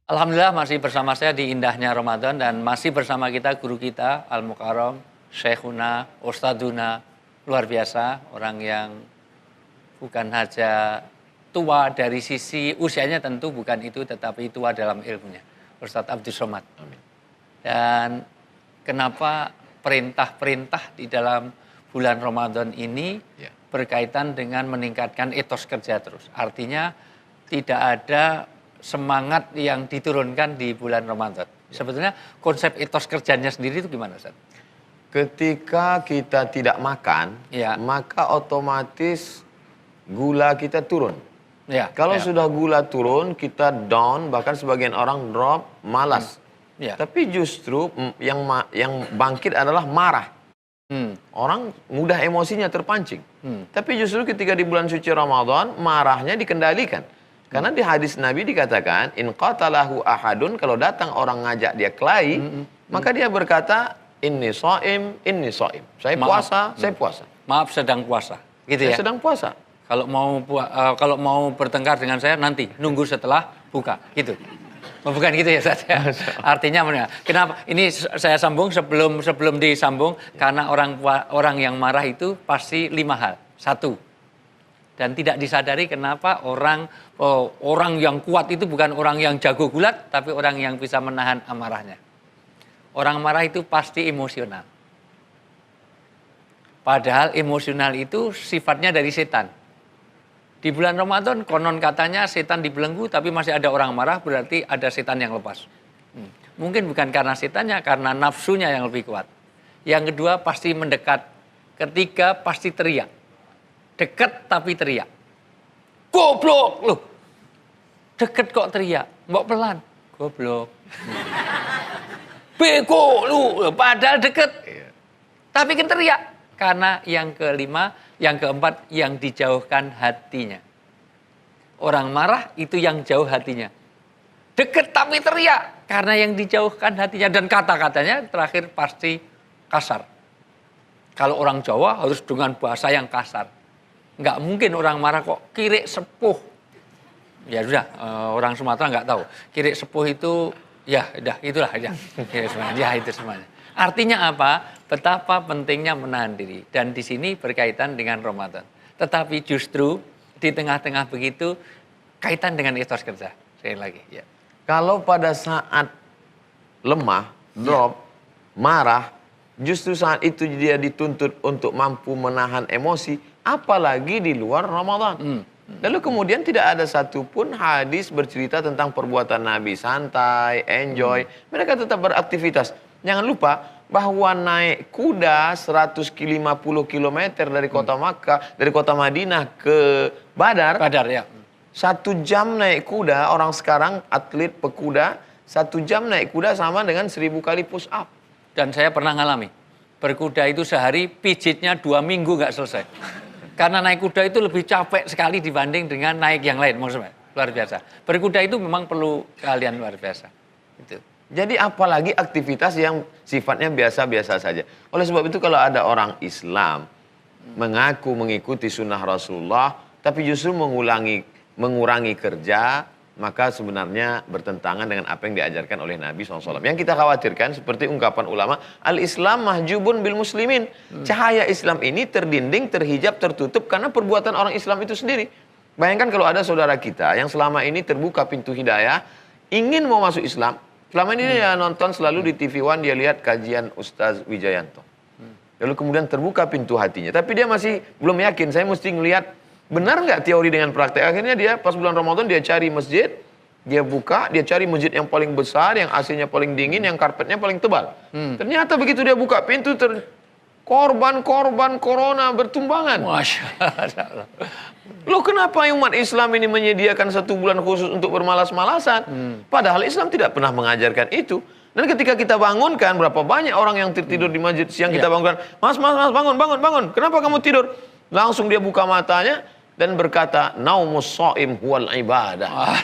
Alhamdulillah masih bersama saya di indahnya Ramadan dan masih bersama kita guru kita Al-Mukarram, Syekhuna, Ustadzuna, luar biasa, orang yang bukan saja tua dari sisi usianya tentu bukan itu, tetapi tua dalam ilmunya, Ustadz Abdus Somad. Amin. Dan kenapa perintah-perintah di dalam bulan Ramadan ini berkaitan dengan meningkatkan etos kerja terus. Artinya tidak ada semangat yang diturunkan di bulan Ramadan. Sebetulnya konsep etos kerjanya sendiri itu gimana, Ustaz? Ketika kita tidak makan, maka otomatis gula kita turun. Kalau sudah gula turun, kita down, bahkan sebagian orang drop, malas. Tapi justru yang bangkit adalah marah. Orang mudah emosinya terpancing. Tapi justru ketika di bulan suci Ramadan, marahnya dikendalikan. Karena di hadis Nabi dikatakan, in qatalahu ahadun, kalau datang orang ngajak dia kelahi, maka dia berkata, inni shaim, inni shaim. Saya puasa, saya puasa. Maaf, sedang puasa. Gitu ya? Saya sedang puasa. Kalau mau bertengkar dengan saya nanti nunggu setelah buka, gitu. Bukan gitu ya, Ustaz? Artinya kenapa? Ini saya sambung sebelum disambung, karena orang yang marah itu pasti 5 hal. 1, dan tidak disadari kenapa orang yang kuat itu bukan orang yang jago gulat, tapi orang yang bisa menahan amarahnya. Orang marah itu pasti emosional. Padahal emosional itu sifatnya dari setan. Di bulan Ramadan konon katanya setan dibelenggu, tapi masih ada orang marah, berarti ada setan yang lepas. Mungkin bukan karena setannya, karena nafsunya yang lebih kuat. Yang kedua pasti mendekat. Ketiga pasti teriak. Dekat tapi teriak. Goblok loh. Deket kok teriak. Mbok pelan. Goblok. Bego lu. Padahal deket. Tapi kan teriak. Karena yang keempat yang dijauhkan hatinya. Orang marah itu yang jauh hatinya. Deket tapi teriak. Karena yang dijauhkan hatinya. Dan kata-katanya terakhir pasti kasar. Kalau orang Jawa harus dengan bahasa yang kasar. Nggak mungkin orang marah kok kirik sepuh. Ya sudah, orang Sumatera nggak tahu. Kirik sepuh itu, ya udah itulah aja. Ya itu semuanya. Artinya apa? Betapa pentingnya menahan diri. Dan di sini berkaitan dengan Ramadan. Tetapi justru di tengah-tengah begitu kaitan dengan etos kerja. Sekali lagi. Ya. Kalau pada saat lemah, drop, marah, justru saat itu dia dituntut untuk mampu menahan emosi. Apalagi di luar Ramadan. Lalu kemudian tidak ada satupun hadis bercerita tentang perbuatan Nabi santai, enjoy. Mereka tetap beraktivitas. Jangan lupa bahwa naik kuda 150 km dari kota Makkah, dari kota Madinah ke Badar. Ya. 1 jam naik kuda, orang sekarang atlet pekuda, 1 jam naik kuda sama dengan 1000 kali push up. Dan saya pernah ngalami. Berkuda itu sehari pijitnya 2 minggu nggak selesai. Karena naik kuda itu lebih capek sekali dibanding dengan naik yang lain, maksudnya luar biasa. Berkuda itu memang perlu keahlian luar biasa. Itu. Jadi apalagi aktivitas yang sifatnya biasa-biasa saja. Oleh sebab itu kalau ada orang Islam mengaku mengikuti sunnah Rasulullah, tapi justru mengurangi kerja, maka sebenarnya bertentangan dengan apa yang diajarkan oleh Nabi SAW. Yang kita khawatirkan seperti ungkapan ulama, al-Islam mahjubun bil muslimin. Cahaya Islam ini terdinding, terhijab, tertutup karena perbuatan orang Islam itu sendiri. Bayangkan kalau ada saudara kita yang selama ini terbuka pintu hidayah, ingin mau masuk Islam. Selama ini dia nonton selalu di TV One, dia lihat kajian Ustaz Wijayanto. Lalu kemudian terbuka pintu hatinya. Tapi dia masih belum yakin, saya mesti ngelihat benar nggak teori dengan praktek. Akhirnya dia pas bulan Ramadan dia cari masjid, dia buka, dia cari masjid yang paling besar, yang AC-nya paling dingin, yang karpetnya paling tebal. Ternyata begitu dia buka pintu, korban corona bertumbangan. Masya Allah. Loh kenapa umat Islam ini menyediakan 1 bulan khusus untuk bermalas-malasan? Padahal Islam tidak pernah mengajarkan itu. Dan ketika kita bangunkan, berapa banyak orang yang tertidur di masjid siang, kita bangunkan, mas bangun. Kenapa kamu tidur? Langsung dia buka matanya dan berkata, naumus shaim huwal ibadah.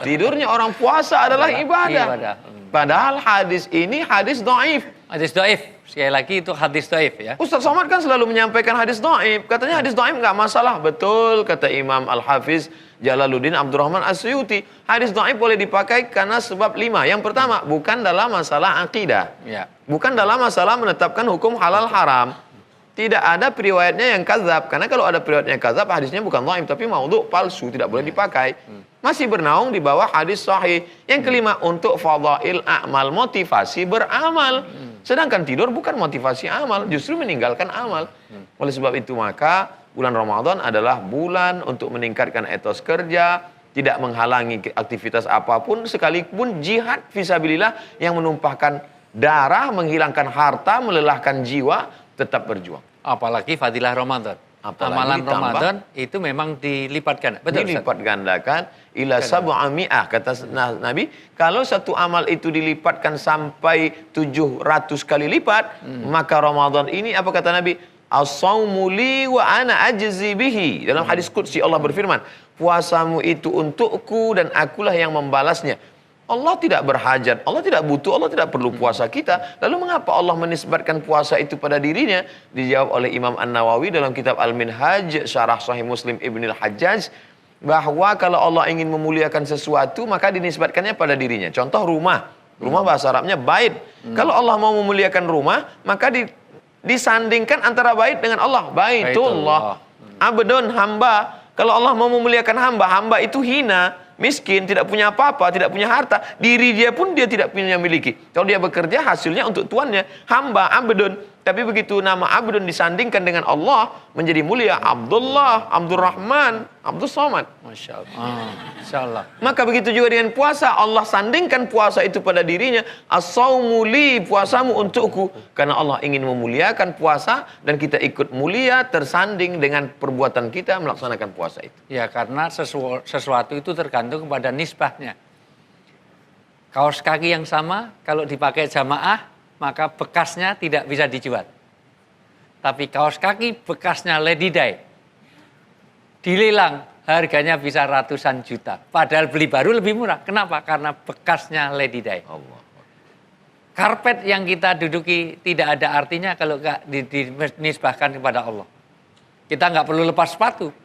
Tidurnya orang puasa adalah ibadah. Padahal hadis ini hadis dhaif. Hadis dhaif. Sekali lagi itu hadis dhaif ya. Ustaz Somad kan selalu menyampaikan hadis dhaif. Katanya hadis dhaif nggak masalah. Betul kata Imam Al-Hafiz Jalaluddin Abdurrahman As-Suyuti. Hadis dhaif boleh dipakai karena sebab 5. Yang pertama, bukan dalam masalah akidah. Ya. Bukan dalam masalah menetapkan hukum halal haram. Tidak ada periwayatnya yang kadzab. Karena kalau ada periwayatnya kadzab, hadisnya bukan dhaif tapi maudhu, palsu, tidak boleh dipakai. Masih bernaung di bawah hadis sahih. Yang kelima, untuk fadhail a'mal, motivasi beramal. Sedangkan tidur bukan motivasi amal, justru meninggalkan amal. Oleh sebab itu maka bulan Ramadan adalah bulan untuk meningkatkan etos kerja, tidak menghalangi aktivitas apapun, sekalipun jihad fisabilillah yang menumpahkan darah, menghilangkan harta, melelahkan jiwa, tetap berjuang. Apalagi fadilah Ramadan. Apalagi Amalan ditambah, Ramadan itu memang dilipatkan. Betul, Ustaz? dilipat gandakan ila sab'ami'ah, kata Nabi, kalau satu amal itu dilipatkan sampai 700 kali lipat, maka Ramadan ini apa kata Nabi? As-saumu li wa ana ajzi bihi. Dalam hadis qudsi Allah berfirman, puasamu itu untukku dan akulah yang membalasnya. Allah tidak berhajat, Allah tidak butuh, Allah tidak perlu puasa kita. Lalu mengapa Allah menisbatkan puasa itu pada dirinya? Dijawab oleh Imam An-Nawawi dalam kitab Al-Minhaj, Syarah Sahih Muslim Ibn Al-Hajjaj, bahwa kalau Allah ingin memuliakan sesuatu, maka dinisbatkannya pada dirinya. Contoh rumah. Rumah bahasa Arabnya bait. Kalau Allah mau memuliakan rumah, maka disandingkan antara bait dengan Allah. Baitullah. Abdun, hamba. Kalau Allah mau memuliakan hamba, hamba itu hina, miskin, tidak punya apa-apa, tidak punya harta, diri dia pun dia tidak punya miliki. Kalau dia bekerja, hasilnya untuk tuannya, hamba, abdun. Tapi begitu nama abdun disandingkan dengan Allah, menjadi mulia, Abdullah, Abdurrahman, Abdus Somad. Masya Allah. Masya Allah. Maka begitu juga dengan puasa, Allah sandingkan puasa itu pada dirinya, as-saumu li, puasamu untukku. Karena Allah ingin memuliakan puasa, dan kita ikut mulia, tersanding dengan perbuatan kita melaksanakan puasa itu. Ya, karena sesuatu itu tergantung kepada nisbahnya. Kaos kaki yang sama, kalau dipakai jamaah, maka bekasnya tidak bisa dijual. Tapi kaos kaki bekasnya Lady Day, dilelang, harganya bisa ratusan juta. Padahal beli baru lebih murah. Kenapa? Karena bekasnya Lady Day. Allah. Karpet yang kita duduki tidak ada artinya kalau nggak dinisbahkan kepada Allah. Kita nggak perlu lepas sepatu.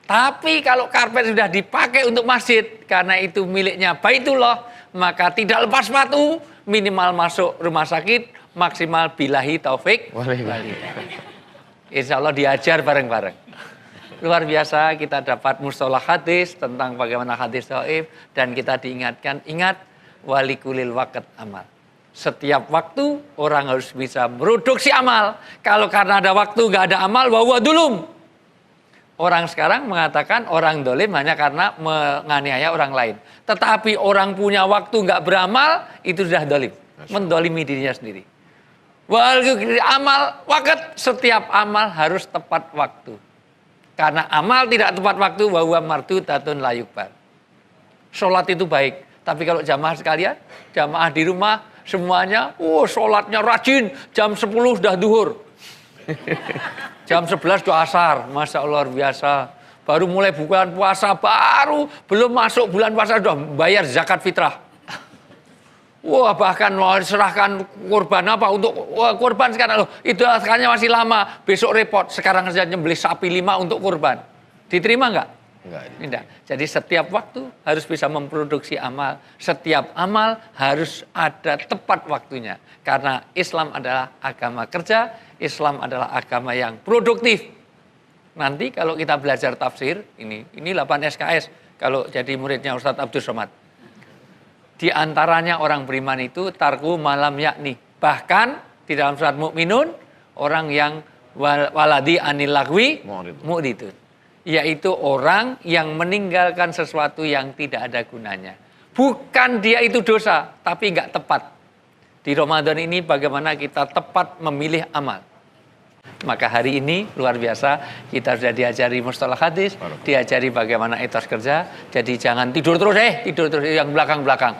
Tapi kalau karpet sudah dipakai untuk masjid, karena itu miliknya Baitullah, maka tidak lepas sepatu, minimal masuk rumah sakit, maksimal billahi taufik. Insya Allah diajar bareng-bareng. Luar biasa kita dapat mustalah hadis tentang bagaimana hadis dhaif, dan kita diingatkan, ingat, walikulil waqt amal. Setiap waktu orang harus bisa produksi amal. Kalau karena ada waktu nggak ada amal, wa huwa dulum. Orang sekarang mengatakan orang dolim hanya karena menganiaya orang lain. Tetapi orang punya waktu nggak beramal, itu sudah dolim. Mendolimi dirinya sendiri. Amal, wakat, setiap amal harus tepat waktu. Karena amal tidak tepat waktu, wa huwa mardudatun la yuqbal. Sholat itu baik. Tapi kalau jamaah sekalian, jamaah di rumah, semuanya, sholatnya rajin, jam 10 sudah duhur. Jam 11 doa asar, Masya Allah luar biasa. Baru mulai bulan puasa, baru belum masuk bulan puasa sudah bayar zakat fitrah. Wah, bahkan mau serahkan kurban apa untuk kurban sekarang loh. Itu sekarang masih lama, besok repot. Sekarang saja nyembelih sapi 5 untuk kurban. Diterima enggak? Tidak. Jadi setiap waktu harus bisa memproduksi amal. Setiap amal harus ada tepat waktunya. Karena Islam adalah agama kerja, Islam adalah agama yang produktif. Nanti kalau kita belajar tafsir, ini 8 SKS kalau jadi muridnya Ustadz Abdul Somad. Di antaranya orang beriman itu tarku malam yakni. Bahkan di dalam surat Mukminun, orang yang waladi anil lagwi mu'ridun. Yaitu orang yang meninggalkan sesuatu yang tidak ada gunanya. Bukan dia itu dosa, tapi nggak tepat. Di Ramadan ini bagaimana kita tepat memilih amal. Maka hari ini luar biasa kita sudah diajari mustalah hadis, diajari bagaimana etos kerja. Jadi jangan tidur terus yang belakang-belakang.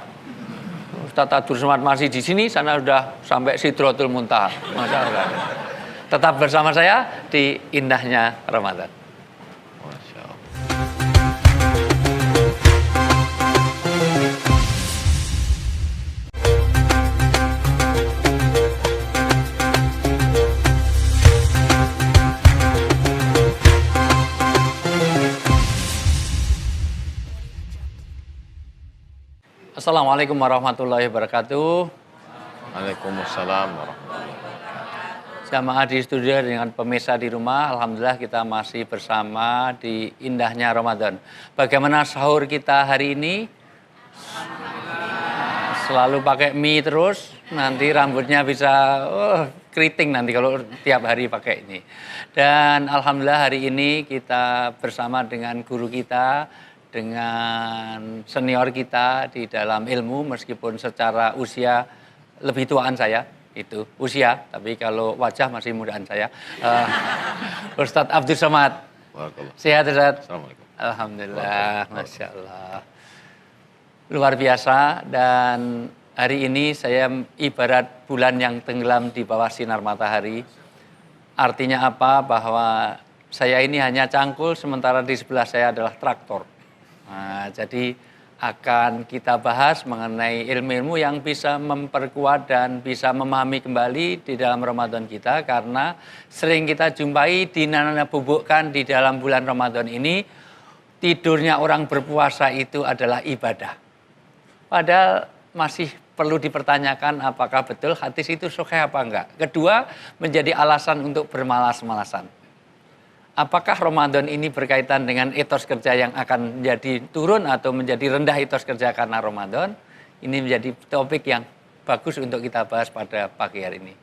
Ustadz Abdul Somad masih di sini, sana sudah sampai Sidratul Muntaha. Masya Allah. Tetap bersama saya di indahnya Ramadan. Assalamualaikum warahmatullahi wabarakatuh. Waalaikumsalam warahmatullahi wabarakatuh. Jamaah di studio dengan pemirsa di rumah, alhamdulillah kita masih bersama di indahnya Ramadan. Bagaimana sahur kita hari ini? Selalu pakai mie terus, nanti rambutnya bisa keriting nanti kalau tiap hari pakai ini. Dan alhamdulillah hari ini kita bersama dengan guru kita, dengan senior kita di dalam ilmu, meskipun secara usia lebih tuaan saya, itu usia, tapi kalau wajah masih mudaan saya. Ustadz Abdul Somad. Sehat Ustadz? Assalamualaikum. Alhamdulillah, Masya Allah. Luar biasa, dan hari ini saya ibarat bulan yang tenggelam di bawah sinar matahari. Artinya apa? Bahwa saya ini hanya cangkul, sementara di sebelah saya adalah traktor. Nah, jadi akan kita bahas mengenai ilmu-ilmu yang bisa memperkuat dan bisa memahami kembali di dalam Ramadan kita, karena sering kita jumpai dinanabubukkan di dalam bulan Ramadan ini tidurnya orang berpuasa itu adalah ibadah. Padahal masih perlu dipertanyakan apakah betul hadis itu sahih apa enggak. Kedua, menjadi alasan untuk bermalas-malasan. Apakah Ramadan ini berkaitan dengan etos kerja yang akan menjadi turun atau menjadi rendah etos kerja karena Ramadan? Ini menjadi topik yang bagus untuk kita bahas pada pagi hari ini.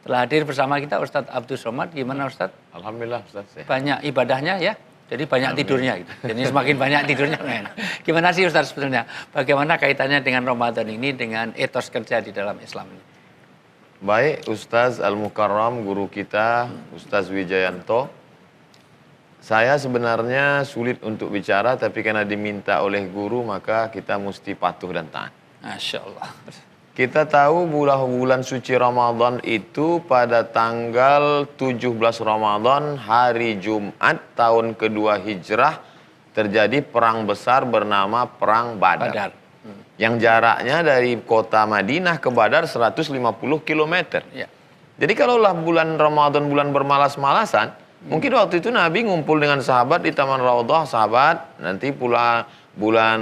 Telah hadir bersama kita Ustadz Abdul Somad. Gimana Ustadz? Alhamdulillah Ustaz. Banyak ibadahnya ya? Jadi banyak tidurnya gitu. Jadi semakin banyak tidurnya. Gimana sih Ustadz sebetulnya? Bagaimana kaitannya dengan Ramadan ini dengan etos kerja di dalam Islam ini? Baik, Ustaz Al-Mukarram, guru kita, Ustaz Wijayanto. Saya sebenarnya sulit untuk bicara, tapi karena diminta oleh guru, maka kita mesti patuh dan taat. Masya Allah. Kita tahu bulan suci Ramadan itu pada tanggal 17 Ramadan, hari Jumat, tahun kedua Hijrah, terjadi perang besar bernama Perang Badar. Yang jaraknya dari kota Madinah ke Badar 150 km. Ya. Jadi kalaulah bulan Ramadan, bulan bermalas-malasan, mungkin waktu itu Nabi ngumpul dengan sahabat di Taman Raudhah, sahabat, nanti pula bulan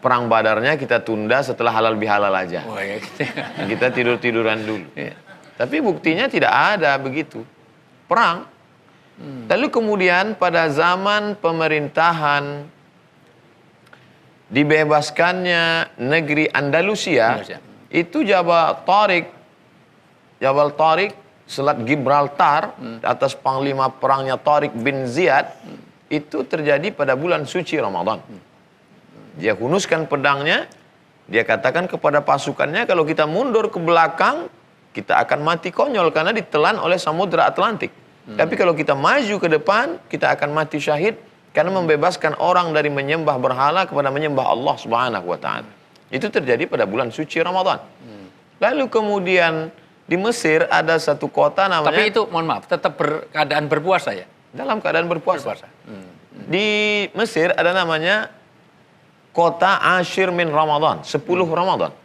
perang Badarnya kita tunda setelah halal bihalal aja. Oh, ya, gitu. Kita tidur-tiduran dulu. Ya. Tapi buktinya tidak ada begitu. Perang. Lalu kemudian pada zaman pemerintahan dibebaskannya negeri Andalusia, itu Jabal Tariq, Selat Gibraltar, atas panglima perangnya Tariq bin Ziyad, itu terjadi pada bulan suci Ramadan. Dia hunuskan pedangnya, dia katakan kepada pasukannya, kalau kita mundur ke belakang, kita akan mati konyol karena ditelan oleh Samudra Atlantik. Tapi kalau kita maju ke depan, kita akan mati syahid karena membebaskan orang dari menyembah berhala kepada menyembah Allah Subhanahu wa taala. Itu terjadi pada bulan suci Ramadan. Lalu kemudian di Mesir ada satu kota namanya... Tapi itu, mohon maaf, tetap keadaan berpuasa ya? Dalam keadaan berpuasa. Di Mesir ada namanya kota Ashir min Ramadan, 10 Ramadan.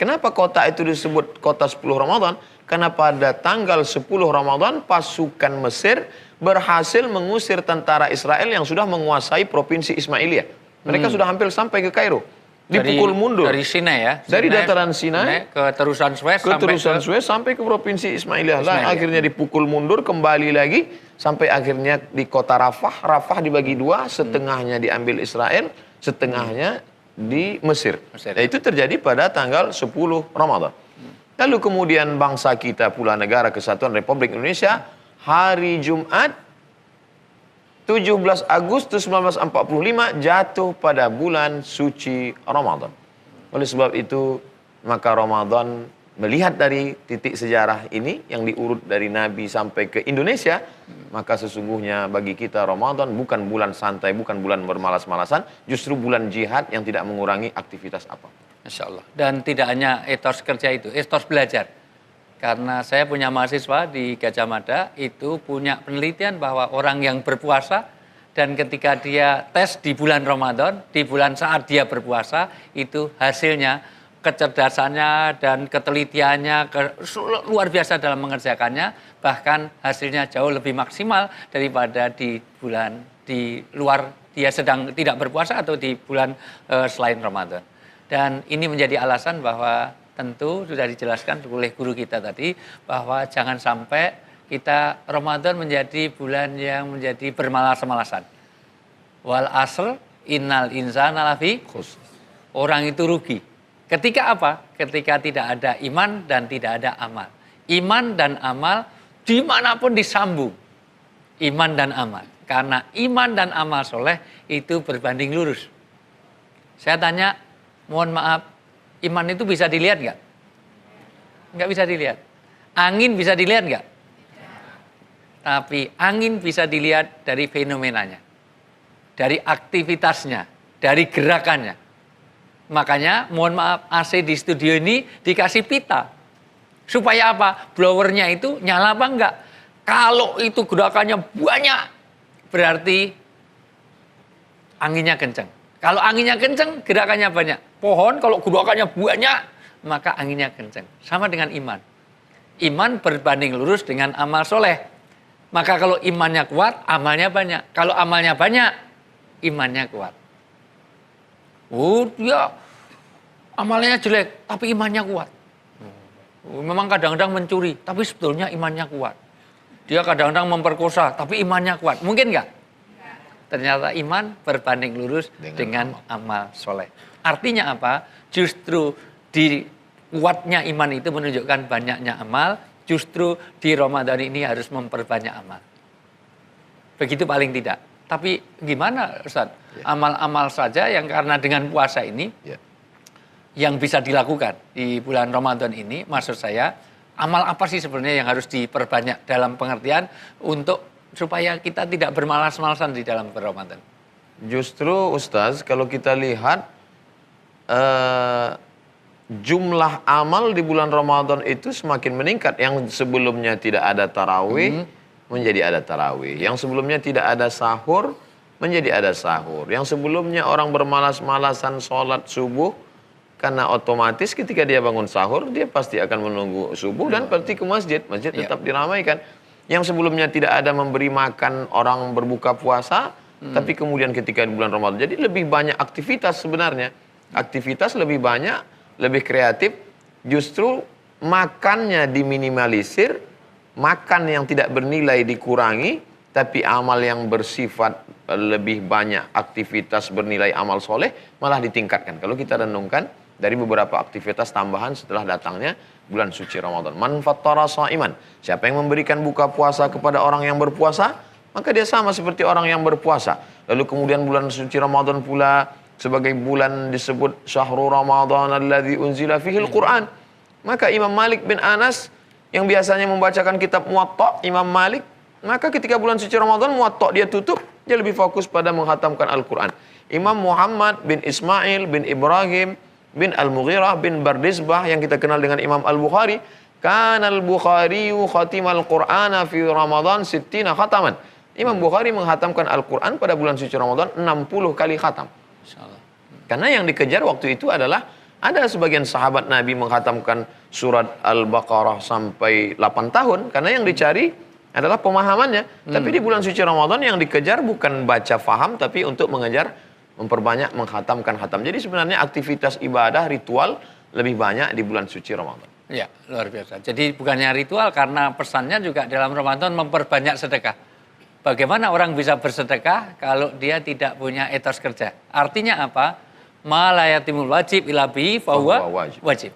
Kenapa kota itu disebut kota 10 Ramadan? Karena pada tanggal 10 Ramadan pasukan Mesir berhasil mengusir tentara Israel yang sudah menguasai provinsi Ismailia. Mereka sudah hampir sampai ke Kairo. Dipukul mundur. Dari Sinai ya? Dari dataran Sinai ke terusan Suez sampai ke provinsi Ismailia. Akhirnya dipukul mundur kembali lagi sampai akhirnya di kota Rafah. Rafah dibagi dua, setengahnya diambil Israel, setengahnya di Mesir. Nah, itu terjadi pada tanggal 10 Ramadan. Lalu kemudian bangsa kita pula Negara Kesatuan Republik Indonesia hari Jumat 17 Agustus 1945 jatuh pada bulan suci Ramadan. Oleh sebab itu, maka Ramadan melihat dari titik sejarah ini yang diurut dari Nabi sampai ke Indonesia, maka sesungguhnya bagi kita Ramadan bukan bulan santai, bukan bulan bermalas-malasan, justru bulan jihad yang tidak mengurangi aktivitas apa. Masya Allah. Dan tidak hanya etos kerja itu, etos belajar. Karena saya punya mahasiswa di Gajah Mada, itu punya penelitian bahwa orang yang berpuasa, dan ketika dia tes di bulan Ramadan, di bulan saat dia berpuasa, itu hasilnya, kecerdasannya dan ketelitiannya luar biasa dalam mengerjakannya, bahkan hasilnya jauh lebih maksimal daripada di bulan di luar dia sedang tidak berpuasa atau di bulan selain Ramadan. Dan ini menjadi alasan bahwa tentu sudah dijelaskan oleh guru kita tadi bahwa jangan sampai kita Ramadan menjadi bulan yang menjadi bermalas-malasan. Wal asr innal insana lafi khusr. Orang itu rugi. Ketika apa? Ketika tidak ada iman dan tidak ada amal. Iman dan amal dimanapun disambung. Iman dan amal. Karena iman dan amal soleh itu berbanding lurus. Saya tanya, mohon maaf, iman itu bisa dilihat nggak? Nggak bisa dilihat. Angin bisa dilihat nggak? Tapi angin bisa dilihat dari fenomenanya. Dari aktivitasnya. Dari gerakannya. Makanya, mohon maaf, AC di studio ini dikasih pita. Supaya apa? Blowernya itu nyala apa enggak? Kalau itu gerakannya banyak, berarti anginnya kenceng. Kalau anginnya kenceng, gerakannya banyak. Pohon kalau gerakannya banyak, maka anginnya kenceng. Sama dengan iman. Iman berbanding lurus dengan amal soleh. Maka kalau imannya kuat, amalnya banyak. Kalau amalnya banyak, imannya kuat. Oh, dia amalnya jelek, tapi imannya kuat. Memang kadang-kadang mencuri, tapi sebetulnya imannya kuat. Dia kadang-kadang memperkosa, tapi imannya kuat. Mungkin nggak? Ternyata iman berbanding lurus dengan amal soleh. Artinya apa? Justru di kuatnya iman itu menunjukkan banyaknya amal. Justru di Ramadan ini harus memperbanyak amal. Begitu paling tidak. Tapi gimana Ustaz? Amal-amal saja yang karena dengan puasa ini yang bisa dilakukan di bulan Ramadan ini, maksud saya, amal apa sih sebenarnya yang harus diperbanyak dalam pengertian untuk supaya kita tidak bermalas-malasan di dalam Ramadan? Justru Ustaz, kalau kita lihat jumlah amal di bulan Ramadan itu semakin meningkat. Yang sebelumnya tidak ada tarawih, menjadi ada tarawih. Yang sebelumnya tidak ada sahur, menjadi ada sahur. Yang sebelumnya orang bermalas-malasan sholat subuh, karena otomatis ketika dia bangun sahur, dia pasti akan menunggu subuh dan pergi ke masjid. Masjid tetap diramaikan. Yang sebelumnya tidak ada memberi makan orang berbuka puasa, tapi kemudian ketika di bulan Ramadan, jadi lebih banyak aktivitas sebenarnya. Aktivitas lebih banyak, lebih kreatif. Justru makannya diminimalisir, makan yang tidak bernilai dikurangi, tapi amal yang bersifat lebih banyak, aktivitas bernilai amal soleh malah ditingkatkan. Kalau kita renungkan dari beberapa aktivitas tambahan setelah datangnya bulan suci Ramadan. Man fattara sha'iman. Siapa yang memberikan buka puasa kepada orang yang berpuasa, maka dia sama seperti orang yang berpuasa. Lalu kemudian bulan suci Ramadan pula sebagai bulan disebut syahrul Ramadan alladzi unzila fihil Qur'an. Maka Imam Malik bin Anas yang biasanya membacakan kitab Muwatta, Imam Malik, maka ketika bulan suci Ramadan Muwatta dia tutup, dia lebih fokus pada menghatamkan Al-Quran. Imam Muhammad bin Ismail bin Ibrahim bin Al-Mughirah bin Bardizbah yang kita kenal dengan Imam Al-Bukhari, kana Al-Bukhariyu khatimal Qur'ana fi Ramadan 60 khataman. Imam Bukhari menghatamkan Al-Quran pada bulan suci Ramadan 60 kali khatam. Karena yang dikejar waktu itu adalah ada sebagian sahabat Nabi menghatamkan surat Al-Baqarah sampai 8 tahun. Karena yang dicari adalah pemahamannya. Tapi di bulan suci Ramadan yang dikejar bukan baca faham, tapi untuk mengejar memperbanyak menghatamkan khatam. Jadi sebenarnya aktivitas ibadah, ritual lebih banyak di bulan suci Ramadan. Ya, luar biasa. Jadi bukannya ritual, karena pesannya juga dalam Ramadan memperbanyak sedekah. Bagaimana orang bisa bersedekah kalau dia tidak punya etos kerja? Artinya apa? Ma la yatimul wajib illa bihi fahuwa wajib.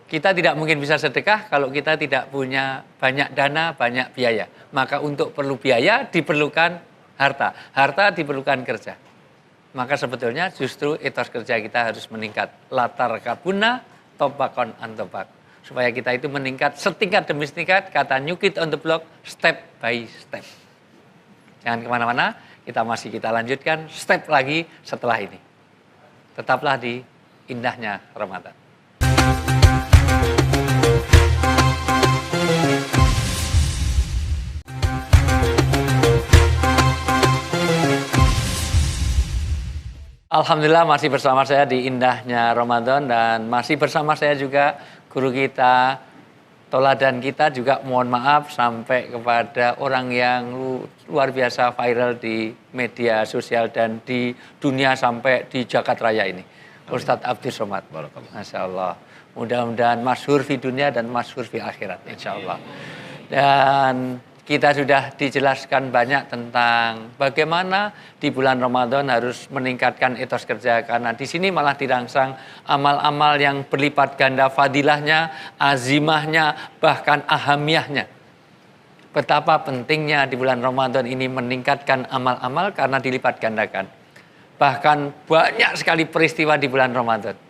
Kita tidak mungkin bisa sedekah kalau kita tidak punya banyak dana, banyak biaya. Maka untuk perlu biaya diperlukan harta. Harta diperlukan kerja. Maka sebetulnya justru etos kerja kita harus meningkat. Latar kabuna tobakon antobak. Supaya kita itu meningkat setingkat demi setingkat. Kata New Kid on the Block, step by step. Jangan kemana-mana, kita lanjutkan step lagi setelah ini. Tetaplah di indahnya Ramadan. Alhamdulillah masih bersama saya di indahnya Ramadan, dan masih bersama saya juga guru kita, toladan kita juga, mohon maaf sampai kepada orang yang luar biasa viral di media sosial dan di dunia sampai di jagat raya ini. Ustadz Abdul Somad. Barakallah. Masya Allah. Mudah-mudahan masyhur di dunia dan masyhur di akhirat, insya Allah. Dan kita sudah dijelaskan banyak tentang bagaimana di bulan Ramadan harus meningkatkan etos kerja. Karena di sini malah dirangsang amal-amal yang berlipat ganda fadilahnya, azimahnya, bahkan ahamiyahnya. Betapa pentingnya di bulan Ramadan ini meningkatkan amal-amal karena dilipat gandakan. Bahkan banyak sekali peristiwa di bulan Ramadan.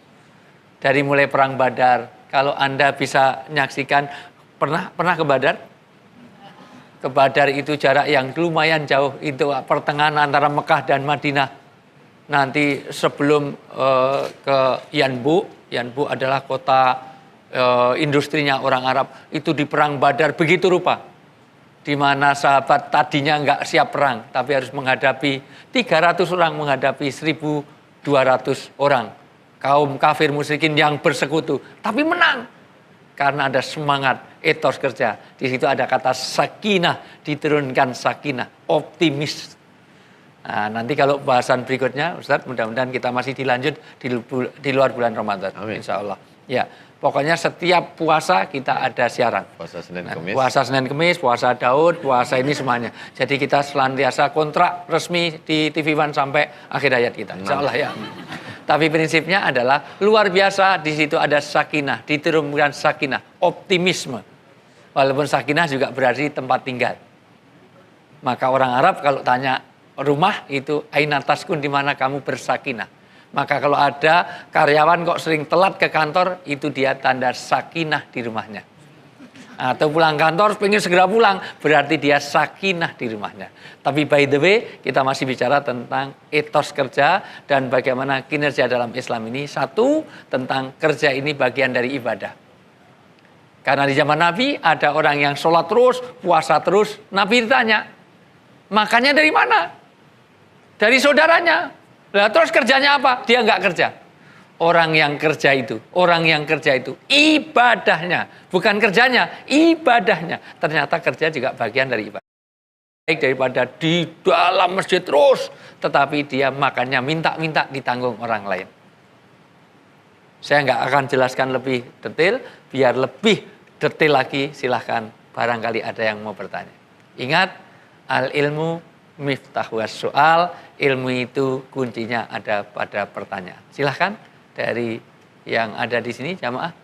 Dari mulai perang Badar, kalau Anda bisa menyaksikan, pernah ke Badar? Ke Badar itu jarak yang lumayan jauh, itu pertengahan antara Mekah dan Madinah. Nanti sebelum ke Yanbu, Yanbu adalah kota industrinya orang Arab, itu di perang Badar begitu rupa. Di mana sahabat tadinya nggak siap perang, tapi harus menghadapi 300 orang menghadapi 1.200 orang. Kaum kafir musyrikin yang bersekutu, tapi menang. Karena ada semangat, etos kerja. Di situ ada kata sakinah, diturunkan sakinah, optimis. Nah, nanti kalau bahasan berikutnya, Ustadz, mudah-mudahan kita masih dilanjut di luar bulan Ramadan. Amin. Insya Allah. Ya, pokoknya setiap puasa kita ada siaran. Puasa Senin Nah, Kamis. puasa Senin Kemis, puasa Daud, puasa ini semuanya. Jadi kita senantiasa kontrak resmi di TV One sampai akhir hayat kita. Insya Allah ya. Tapi prinsipnya adalah luar biasa, di situ ada sakinah, diturunkan sakinah, optimisme. Walaupun sakinah juga berarti tempat tinggal. Maka orang Arab kalau tanya rumah itu aina taskun, di mana kamu bersakinah. Maka kalau ada karyawan kok sering telat ke kantor, itu dia tanda sakinah di rumahnya. Atau pulang kantor pengen segera pulang, berarti dia sakinah di rumahnya. Tapi by the way, kita masih bicara tentang etos kerja dan bagaimana kinerja dalam Islam ini. Satu, tentang kerja ini bagian dari ibadah. Karena di zaman Nabi ada orang yang sholat terus, puasa terus. Nabi ditanya, makannya dari mana? Dari saudaranya. Lah terus kerjanya apa? Dia nggak kerja. Orang yang kerja itu ibadahnya, bukan kerjanya, ibadahnya. Ternyata kerja juga bagian dari ibadah. Baik daripada di dalam masjid terus, tetapi dia makannya minta-minta ditanggung orang lain. Saya nggak akan jelaskan lebih detail, biar lebih detail lagi silahkan barangkali ada yang mau bertanya. Ingat, al ilmu miftahus soal, ilmu itu kuncinya ada pada pertanyaan. Silahkan. Dari yang ada di sini jamaah,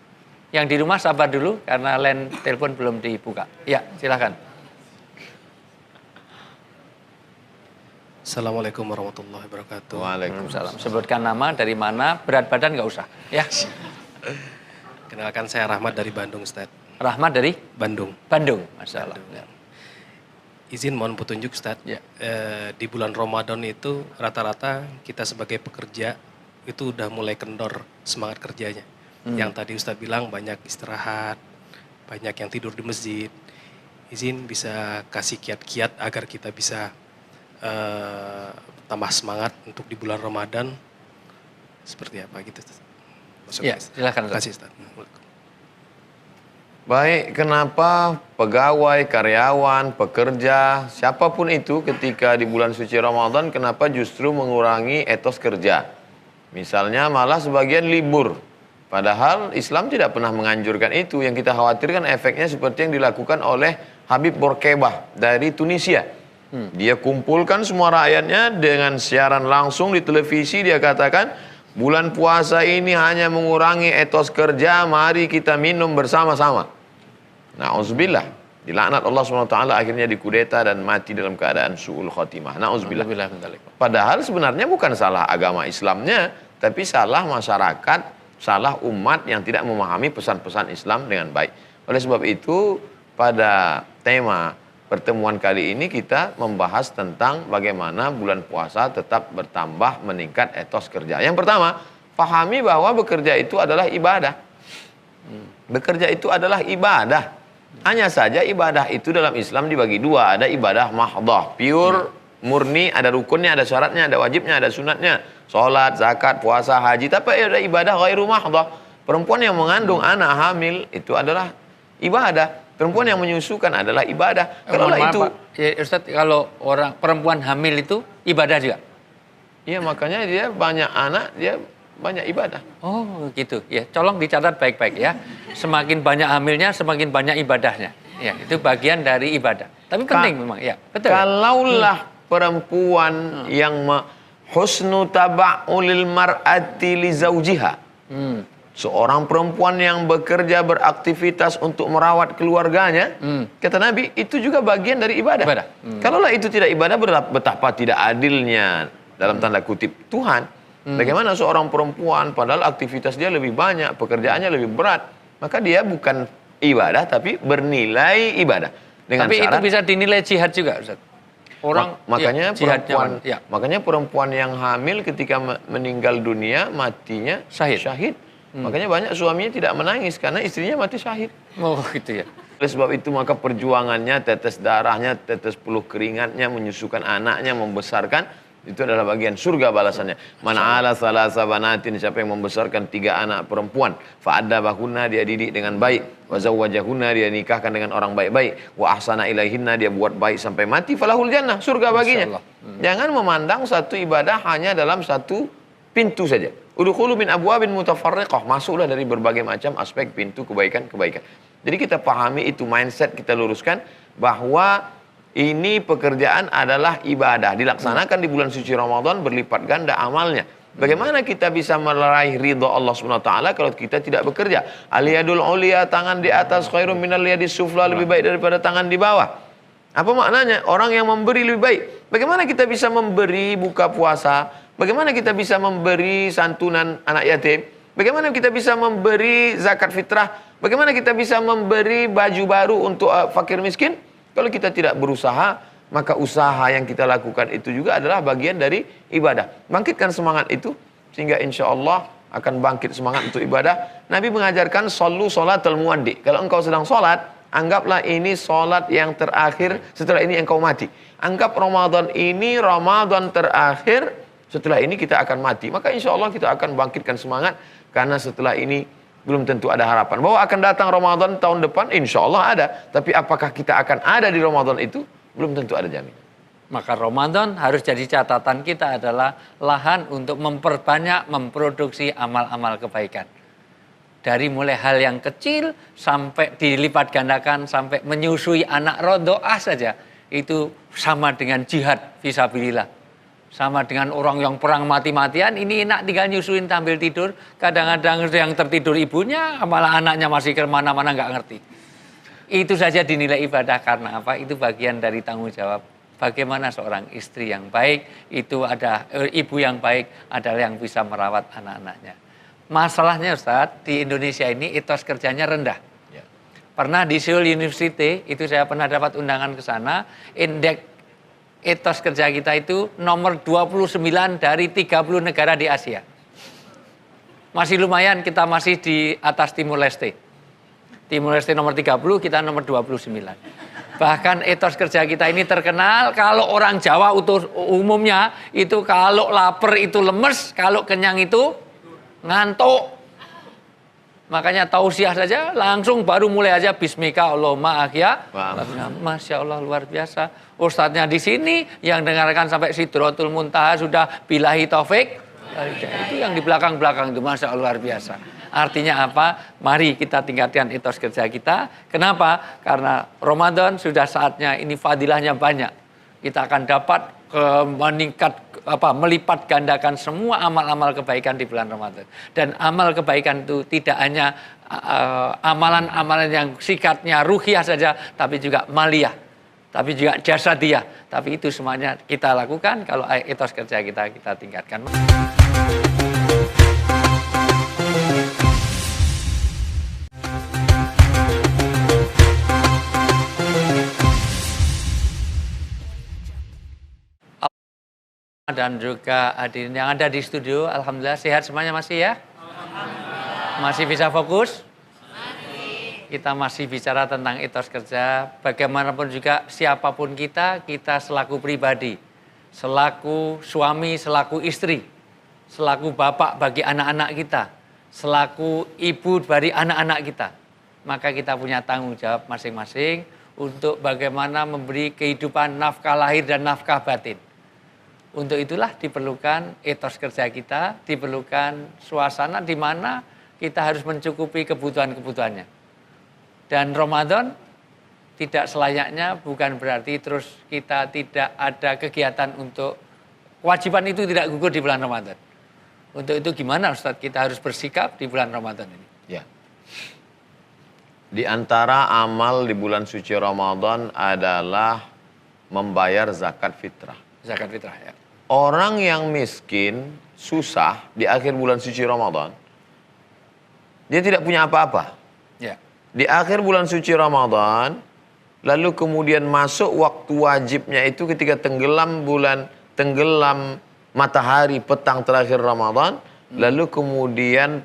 yang di rumah sabar dulu karena line telepon belum dibuka. Ya, silakan. Assalamualaikum warahmatullahi wabarakatuh. Waalaikumsalam. Sebutkan nama, dari mana, berat badan nggak usah. Ya. Kenalkan saya Rahmat dari Bandung, Ustaz. Rahmat dari Bandung. Bandung, Masya Allah. Bandung. Izin mohon petunjuk, Ustaz. Ya. Di bulan Ramadan itu rata-rata kita sebagai pekerja itu udah mulai kendor semangat kerjanya. Yang tadi Ustaz bilang banyak istirahat, banyak yang tidur di masjid. Izin bisa kasih kiat-kiat agar kita bisa tambah semangat untuk di bulan Ramadan. Seperti apa gitu, Ustaz? Ya, silakan. Terima kasih, Ustaz. Baik, kenapa pegawai, karyawan, pekerja, siapapun itu ketika di bulan suci Ramadan, kenapa justru mengurangi etos kerja? Misalnya malah sebagian libur. Padahal Islam tidak pernah menganjurkan itu. Yang kita khawatirkan efeknya seperti yang dilakukan oleh Habib Bourguiba dari Tunisia. Dia kumpulkan semua rakyatnya dengan siaran langsung di televisi. Dia katakan, bulan puasa ini hanya mengurangi etos kerja, mari kita minum bersama-sama. Na'udzubillah. Dilaknat Allah SWT, akhirnya dikudeta dan mati dalam keadaan su'ul khotimah. Na'udzubillah. Padahal sebenarnya bukan salah agama Islamnya, tapi salah masyarakat, salah umat yang tidak memahami pesan-pesan Islam dengan baik. Oleh sebab itu, pada tema pertemuan kali ini kita membahas tentang bagaimana bulan puasa tetap bertambah meningkat etos kerja. Yang pertama, pahami bahwa bekerja itu adalah ibadah. Bekerja itu adalah ibadah. Hanya saja ibadah itu dalam Islam dibagi dua. Ada ibadah mahdoh, pure, murni, ada rukunnya, ada syaratnya, ada wajibnya, ada sunatnya. Sholat, zakat, puasa, haji. Tapi ada ibadah ghairu mahdoh. Perempuan yang mengandung anak hamil itu adalah ibadah. Perempuan yang menyusukan adalah ibadah. Kalau itu, ya, Ustaz, kalau orang perempuan hamil itu ibadah juga. iya makanya dia banyak anak, dia banyak ibadah. Oh gitu ya, colong dicatat baik-baik ya. Semakin banyak hamilnya, semakin banyak ibadahnya. Ya, itu bagian dari ibadah. Tapi penting memang, ya betul. Kalaulah perempuan yang husnu taba'ulil mar'ati li zaujiha. Seorang perempuan yang bekerja beraktivitas untuk merawat keluarganya, kata Nabi, itu juga bagian dari ibadah. Kalaulah itu tidak ibadah, betapa tidak adilnya dalam tanda kutip Tuhan. Bagaimana seorang perempuan padahal aktivitas dia lebih banyak, pekerjaannya lebih berat, maka dia bukan ibadah tapi bernilai ibadah. Dengan tapi syarat, itu bisa dinilai jihad juga, Ustaz. Makanya perempuan, ya. makanya perempuan yang hamil ketika meninggal dunia matinya syahid. Makanya banyak suaminya tidak menangis karena istrinya mati syahid. Oh gitu ya. Oleh sebab itu maka perjuangannya, tetes darahnya, tetes peluh keringatnya, menyusukan anaknya, membesarkan, itu adalah bagian surga balasannya. Mana ala salasa banatin, siapa yang membesarkan 3 anak perempuan, fa'addabahunna, dia didik dengan baik, wa zawwajahunna, dia nikahkan dengan orang baik-baik, wa ahsana ilaihinna, dia buat baik sampai mati, falahul jannah, surga baginya. Jangan memandang satu ibadah hanya dalam satu pintu saja. Udkhulu min abwabin mutafarriqah, masuklah dari berbagai macam aspek pintu kebaikan-kebaikan. Jadi kita pahami itu, mindset kita luruskan bahwa ini pekerjaan adalah ibadah, dilaksanakan di bulan suci Ramadan, berlipat ganda amalnya. Bagaimana kita bisa meraih ridha Allah Subhanahu wa taala kalau kita tidak bekerja? Aliyadul ulia, tangan di atas, khairum minal yadis sufla, lebih baik daripada tangan di bawah. Apa maknanya? Orang yang memberi lebih baik. Bagaimana kita bisa memberi buka puasa? Bagaimana kita bisa memberi santunan anak yatim? Bagaimana kita bisa memberi zakat fitrah? Bagaimana kita bisa memberi baju baru untuk fakir miskin? Kalau kita tidak berusaha, maka usaha yang kita lakukan itu juga adalah bagian dari ibadah. Bangkitkan semangat itu, sehingga insya Allah akan bangkit semangat untuk ibadah. Nabi mengajarkan sallu salatal muwaddi. Kalau engkau sedang sholat, anggaplah ini sholat yang terakhir, setelah ini engkau mati. Anggap Ramadan ini Ramadan terakhir, setelah ini kita akan mati. Maka insya Allah kita akan bangkitkan semangat, karena setelah ini belum tentu ada harapan. Bahwa akan datang Ramadan tahun depan, insya Allah ada. Tapi apakah kita akan ada di Ramadan itu, belum tentu ada jaminan. Maka Ramadan harus jadi catatan kita adalah lahan untuk memperbanyak, memproduksi amal-amal kebaikan. Dari mulai hal yang kecil, sampai dilipat gandakan, sampai menyusui anak rodoah saja. Itu sama dengan jihad fisabilillah. Sama dengan orang yang perang mati-matian, ini enak tinggal nyusuin sambil tidur. Kadang-kadang yang tertidur ibunya, malah anaknya masih kemana-mana nggak ngerti. Itu saja dinilai ibadah, karena apa? Itu bagian dari tanggung jawab. Bagaimana seorang istri yang baik, itu ada ibu yang baik adalah yang bisa merawat anak-anaknya. Masalahnya Ustaz, di Indonesia ini etos kerjanya rendah. Pernah di Seoul University, itu saya pernah dapat undangan ke sana, indeks etos kerja kita itu nomor 29 dari 30 negara di Asia. Masih lumayan, kita masih di atas Timur Leste. Timur Leste nomor 30, kita nomor 29. Bahkan etos kerja kita ini terkenal, kalau orang Jawa umumnya itu kalau lapar itu lemes, kalau kenyang itu ngantuk. Makanya tausiah saja langsung baru mulai aja bismika Allahumma ahya. Masya Allah, luar biasa. Ustadznya di sini yang dengarkan sampai Sidratul Muntaha sudah bilahi taufik. Itu yang di belakang-belakang itu, Masya Allah, luar biasa. Artinya apa? Mari kita tingkatkan etos kerja kita. Kenapa? Karena Ramadan sudah saatnya, ini fadilahnya banyak. Kita akan dapat melipat gandakan semua amal-amal kebaikan di bulan Ramadan. Dan amal kebaikan itu tidak hanya amalan-amalan yang sifatnya ruhiyah saja, tapi juga maliyah, tapi juga jasadiyah. Tapi itu semuanya kita lakukan kalau etos kerja kita tingkatkan. Dan juga hadirin yang ada di studio, alhamdulillah sehat semuanya masih ya? Masih bisa fokus? Kita masih bicara tentang etos kerja. Bagaimanapun juga siapapun kita selaku pribadi, selaku suami, selaku istri, selaku bapak bagi anak-anak kita, selaku ibu dari anak-anak kita, maka kita punya tanggung jawab masing-masing untuk bagaimana memberi kehidupan nafkah lahir dan nafkah batin. Untuk itulah diperlukan etos kerja kita, diperlukan suasana di mana kita harus mencukupi kebutuhan-kebutuhannya. Dan Ramadan tidak selayaknya bukan berarti terus kita tidak ada kegiatan untuk kewajiban itu tidak gugur di bulan Ramadan. Untuk itu gimana Ustadz kita harus bersikap di bulan Ramadan ini? Ya. Di antara amal di bulan suci Ramadan adalah membayar zakat fitrah. Zakat fitrah ya. Orang yang miskin, susah di akhir bulan suci Ramadan, dia tidak punya apa-apa. Ya. Di akhir bulan suci Ramadan, lalu kemudian masuk waktu wajibnya itu ketika tenggelam matahari petang terakhir Ramadan, lalu kemudian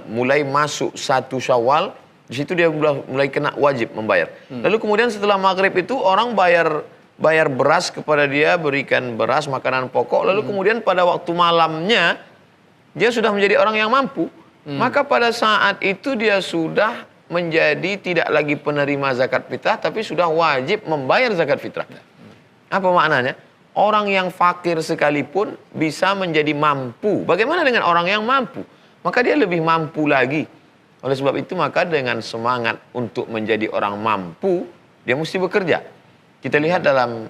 mulai masuk 1 Syawal, di situ dia mulai kena wajib membayar. Lalu kemudian setelah maghrib itu orang bayar beras kepada dia, berikan beras, makanan pokok. Lalu kemudian pada waktu malamnya, dia sudah menjadi orang yang mampu. Maka pada saat itu dia sudah menjadi tidak lagi penerima zakat fitrah, tapi sudah wajib membayar zakat fitrah. Apa maknanya? Orang yang fakir sekalipun bisa menjadi mampu. Bagaimana dengan orang yang mampu? Maka dia lebih mampu lagi. Oleh sebab itu maka dengan semangat untuk menjadi orang mampu, dia mesti bekerja. Kita lihat dalam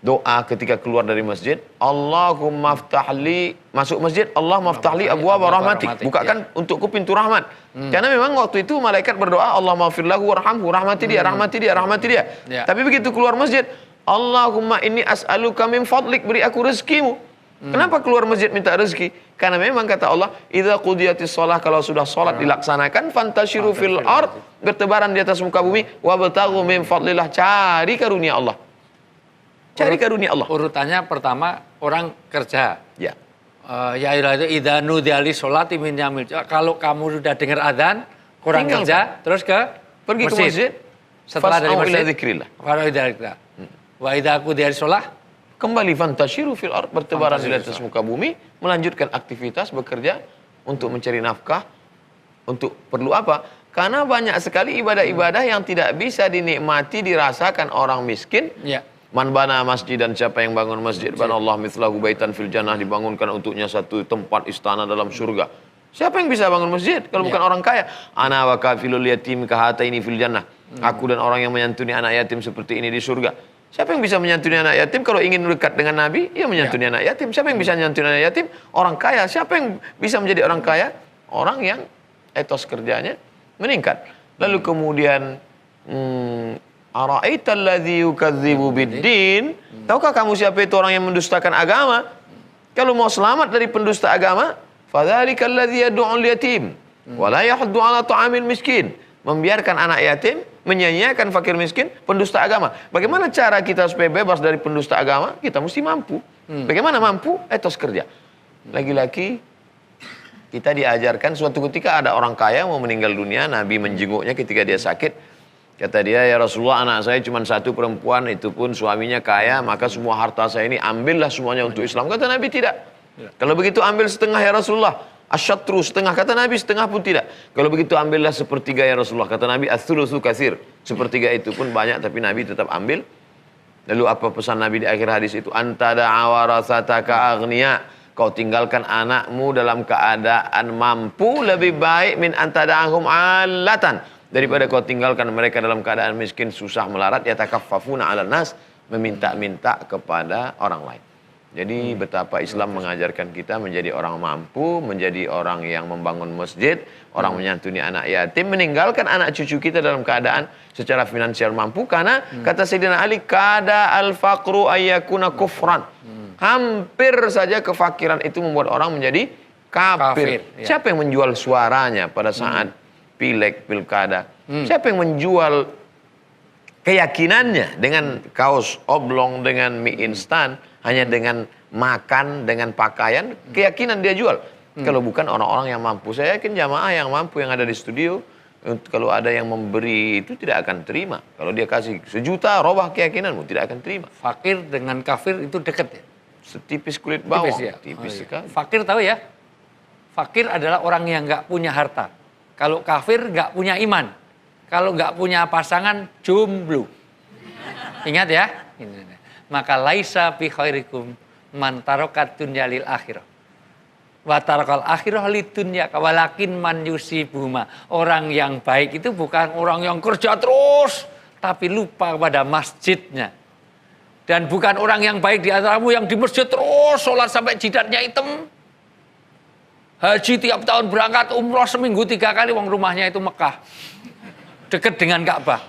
doa ketika keluar dari masjid, Allahumma ftahli, masuk masjid, Allah maftahli abwaaba rahmatik. Bukakan untukku pintu rahmat. Karena memang waktu itu malaikat berdoa, Allah maghfir lahu warhamhu, rahmati dia, rahmati dia, rahmati dia. Ya. Tapi begitu keluar masjid, Allahumma inni as'aluka min fadlik, beri aku rezekimu. Kenapa keluar masjid minta rezeki? Karena memang kata Allah, idza qudiyatis shalah, kalau sudah salat dilaksanakan, fantashiru fil ard, bertebaran di atas muka bumi, wabtaghu min fadlillah, cari karunia Allah. Cari karunia Allah. Urutannya pertama orang kerja. Ya. Ya itu idza nudiya lis sholati min yamil. Kalau kamu sudah dengar azan, kurang Tinggalkan. kerja, terus pergi ke masjid. Setelah dari Fas'au ila masjid, dzikrillah. Wa dzikrillah. Wa idza qudiyatis shalah, Kembali fantashiru fil ard, bertebaran di atas muka bumi, melanjutkan aktivitas bekerja untuk mencari nafkah. Untuk perlu apa? Karena banyak sekali ibadah-ibadah yang tidak bisa dinikmati, dirasakan orang miskin. ya. Man bana masjid, dan siapa yang bangun masjid, banallahu mithlahu baitan fil jannah, dibangunkan untuknya satu tempat istana dalam surga. Siapa yang bisa bangun masjid kalau bukan orang kaya? Ana wa kafilul yatim kahataini fil jannah. Aku dan orang yang menyantuni anak yatim seperti ini di surga. Siapa yang bisa menyantuni anak yatim? Kalau ingin dekat dengan Nabi, ya menyantuni anak yatim. Siapa yang bisa menyantuni anak yatim? Orang kaya. Siapa yang bisa menjadi orang kaya? Orang yang etos kerjanya meningkat. Lalu kemudian ara'aital ladzi yukadzibu biddin. Tahukah kamu siapa itu orang yang mendustakan agama? Kalau mau selamat dari pendusta agama, fadzalikal ladzi yad'ul yatim wa la yahuddu 'ala ta'amil miskin. Membiarkan anak yatim, menyanyiakan fakir miskin, pendusta agama. Bagaimana cara kita supaya bebas dari pendusta agama? Kita mesti mampu. Bagaimana mampu? Etos kerja. Lagi-lagi kita diajarkan suatu ketika ada orang kaya mau meninggal dunia, Nabi menjenguknya ketika dia sakit. Kata dia, ya Rasulullah, anak saya cuma satu perempuan, itu pun suaminya kaya, maka semua harta saya ini ambillah semuanya untuk Islam. Kata Nabi, tidak. Kalau begitu ambil setengah ya Rasulullah. Asyatru, setengah. Kata Nabi, setengah pun tidak. Kalau begitu ambillah sepertiga ya Rasulullah. Kata Nabi, ats-tsulusu katsir. Sepertiga itu pun banyak, tapi Nabi tetap ambil. Lalu apa pesan Nabi di akhir hadis itu? Anta da'a warasataka aghniya. Kau tinggalkan anakmu dalam keadaan mampu lebih baik min anta da'ahum alatan. Daripada kau tinggalkan mereka dalam keadaan miskin, susah melarat, yatakaffafuna 'alan nas, meminta-minta kepada orang lain. Jadi betapa Islam mengajarkan kita menjadi orang mampu, menjadi orang yang membangun masjid, orang menyantuni anak yatim, meninggalkan anak cucu kita dalam keadaan secara finansial mampu. Karena kata Sayyidina Ali, kada al-faqru ayyakuna kufran. Hampir saja kefakiran itu membuat orang menjadi kafir. Ya. Siapa yang menjual suaranya pada saat pileg, pilkada? Siapa yang menjual keyakinannya dengan kaos oblong, dengan mie instan, hanya dengan makan, dengan pakaian, keyakinan dia jual. Kalau bukan orang-orang yang mampu. Saya yakin jamaah yang mampu yang ada di studio, kalau ada yang memberi itu tidak akan terima. Kalau dia kasih 1 juta, robah keyakinanmu, tidak akan terima. Fakir dengan kafir itu dekat ya? Setipis kulit bawang. Tipis ya? Tipis Oh, iya. sekali. Fakir tahu ya? Fakir adalah orang yang nggak punya harta. Kalau kafir nggak punya iman. Kalau nggak punya pasangan, jomblo. Ingat ya? Maka laisa fi khairikum man tarokat dunya lil akhirah. Wa tarakal akhirah lid dunya walakin man yusibuhuma. Orang yang baik itu bukan orang yang kerja terus tapi lupa pada masjidnya. Dan bukan orang yang baik di antaramu yang di masjid terus sholat sampai jidatnya hitam. Haji tiap tahun berangkat, umroh seminggu 3 kali, wong rumahnya itu Mekah. Dekat dengan Ka'bah.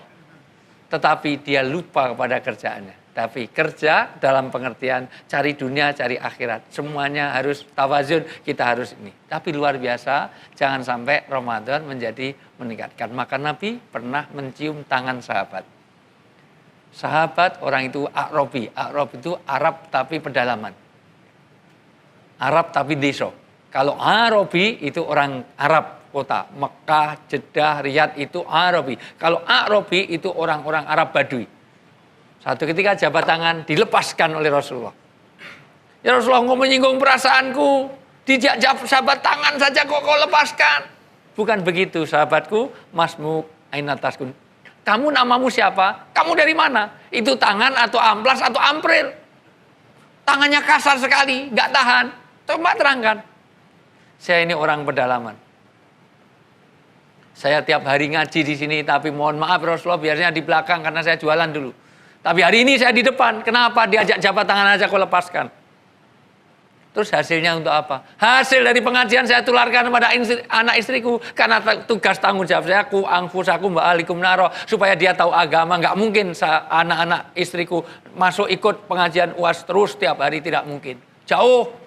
Tetapi dia lupa kepada kerjaannya. Tapi kerja dalam pengertian cari dunia, cari akhirat. Semuanya harus tawazun, kita harus ini. Tapi luar biasa, jangan sampai Ramadan menjadi meningkatkan. Maka Nabi pernah mencium tangan sahabat. Sahabat orang itu A'rabi. A'rabi itu Arab tapi pedalaman. Arab tapi desa. Kalau Arabi itu orang Arab kota. Mekah, Jeddah, Riyadh itu Arabi. Kalau A'rabi itu orang-orang Arab Badui. Satu ketika jabat tangan dilepaskan oleh Rasulullah. Ya Rasulullah, engkau menyinggung perasaanku. Dijak jabat tangan saja kok kau lepaskan. Bukan begitu sahabatku. Masmuk ainatasku. Kamu namamu siapa? Kamu dari mana? Itu tangan atau amplas atau ampril. Tangannya kasar sekali, nggak tahan. Coba terangkan. Saya ini orang pedalaman. Saya tiap hari ngaji di sini, tapi mohon maaf Rasulullah biasanya di belakang karena saya jualan dulu. Tapi hari ini saya di depan. Kenapa? Diajak jabat tangan aja kau lepaskan. Terus hasilnya untuk apa? Hasil dari pengajian saya tularkan kepada anak istriku. Karena tugas tanggung jawab saya, ku angfusakum wa alikum naro. Supaya dia tahu agama. Nggak mungkin anak-anak istriku masuk ikut pengajian UAS terus tiap hari. Tidak mungkin. Jauh.